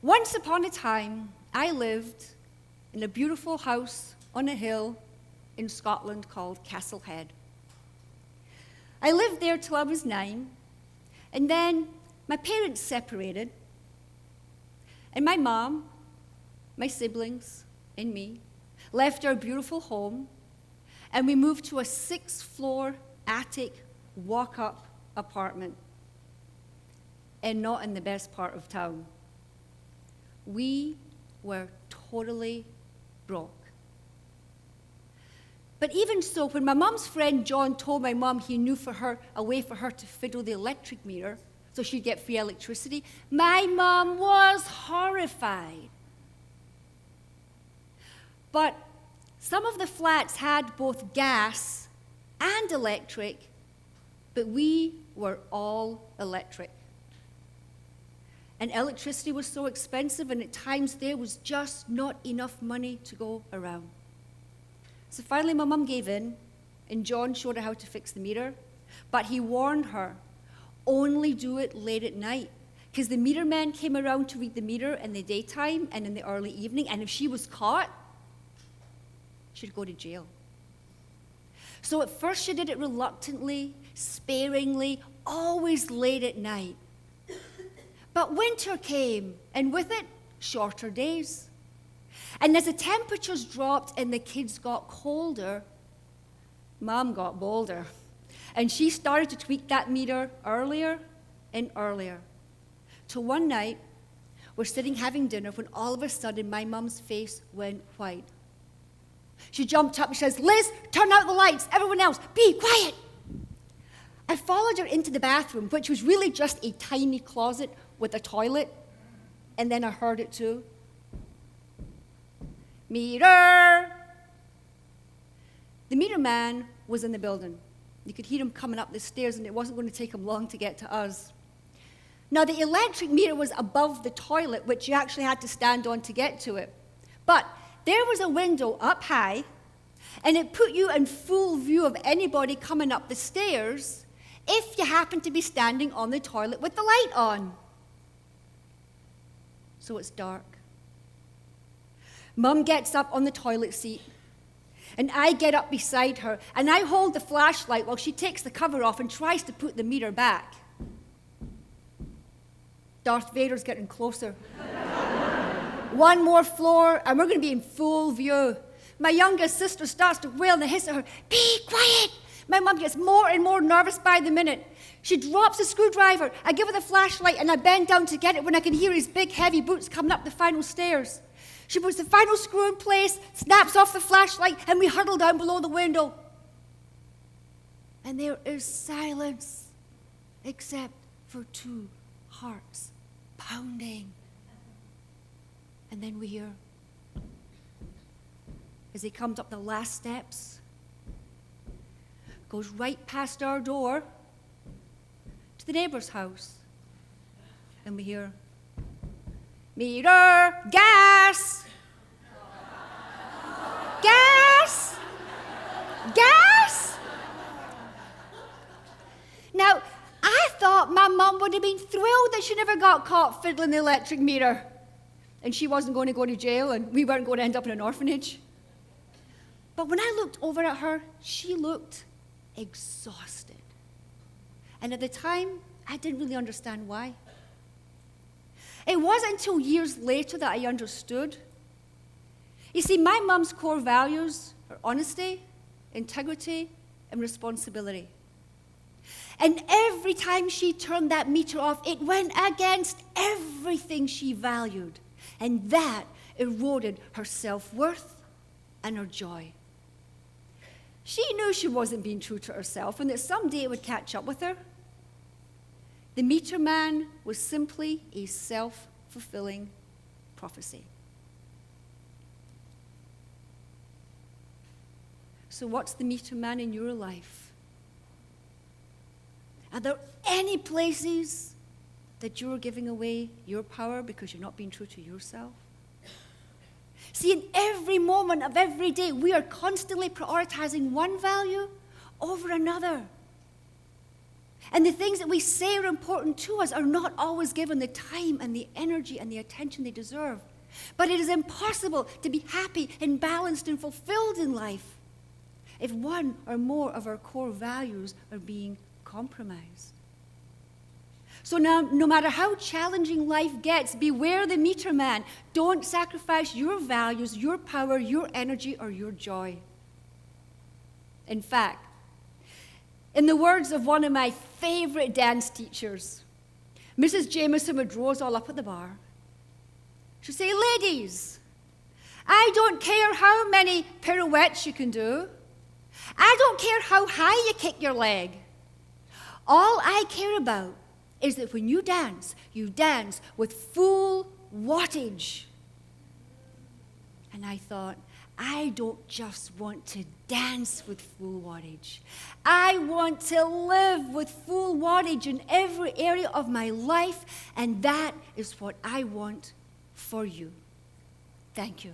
Once upon a time, I lived in a beautiful house on a hill in Scotland called Castlehead. I lived there till I was 9, and then my parents separated, and my mom, my siblings, and me left our beautiful home, and we moved to a 6th-floor attic walk-up apartment, and not in the best part of town. We were totally broke. But even so, when my mom's friend John told my mom he knew a way for her to fiddle the electric meter so she'd get free electricity, my mom was horrified. But some of the flats had both gas and electric, but we were all electric. And electricity was so expensive, and at times there was just not enough money to go around. So finally my mom gave in, and John showed her how to fix the meter, but he warned her, only do it late at night, because the meter man came around to read the meter in the daytime and in the early evening, and if she was caught, she'd go to jail. So at first she did it reluctantly, sparingly, always late at night. But winter came, and with it, shorter days. And as the temperatures dropped and the kids got colder, Mom got bolder. And she started to tweak that meter earlier and earlier. Till one night, we're sitting having dinner when all of a sudden my Mom's face went white. She jumped up and says, "Liz, turn out the lights. Everyone else, be quiet." I followed her into the bathroom, which was really just a tiny closet with a toilet, and then I heard it too. Meter! The meter man was in the building. You could hear him coming up the stairs, and it wasn't going to take him long to get to us. Now, the electric meter was above the toilet, which you actually had to stand on to get to it. But there was a window up high, and it put you in full view of anybody coming up the stairs if you happened to be standing on the toilet with the light on. So it's dark. Mom gets up on the toilet seat, and I get up beside her, and I hold the flashlight while she takes the cover off and tries to put the meter back. Darth Vader's getting closer. One more floor, and we're going to be in full view. My youngest sister starts to wail, and I hiss at her, "Be quiet!" My mom gets more and more nervous by the minute. She drops the screwdriver. I give her the flashlight, and I bend down to get it when I can hear his big, heavy boots coming up the final stairs. She puts the final screw in place, snaps off the flashlight, and we huddle down below the window. And there is silence, except for 2 hearts pounding. And then we hear, as he comes up the last steps, goes right past our door to the neighbor's house. And we hear, "Meter, gas, gas, gas." Now, I thought my mom would have been thrilled that she never got caught fiddling the electric meter, and she wasn't going to go to jail, and we weren't going to end up in an orphanage. But when I looked over at her, she looked exhausted. And at the time, I didn't really understand why. It wasn't until years later that I understood. You see, my mom's core values are honesty, integrity, and responsibility. And every time she turned that meter off, it went against everything she valued. And that eroded her self-worth and her joy. She knew she wasn't being true to herself and that someday it would catch up with her. The meter man was simply a self-fulfilling prophecy. So what's the meter man in your life? Are there any places that you're giving away your power because you're not being true to yourself? See, in every moment of every day, we are constantly prioritizing one value over another. And the things that we say are important to us are not always given the time and the energy and the attention they deserve. But it is impossible to be happy and balanced and fulfilled in life if one or more of our core values are being compromised. So now, no matter how challenging life gets, beware the meter man. Don't sacrifice your values, your power, your energy, or your joy. In fact, in the words of one of my favorite dance teachers, Mrs. Jameson would draw us all up at the bar. She'd say, ladies, I don't care how many pirouettes you can do. I don't care how high you kick your leg. All I care about is that when you dance with full wattage. And I thought, I don't just want to dance with full wattage. I want to live with full wattage in every area of my life, and that is what I want for you. Thank you.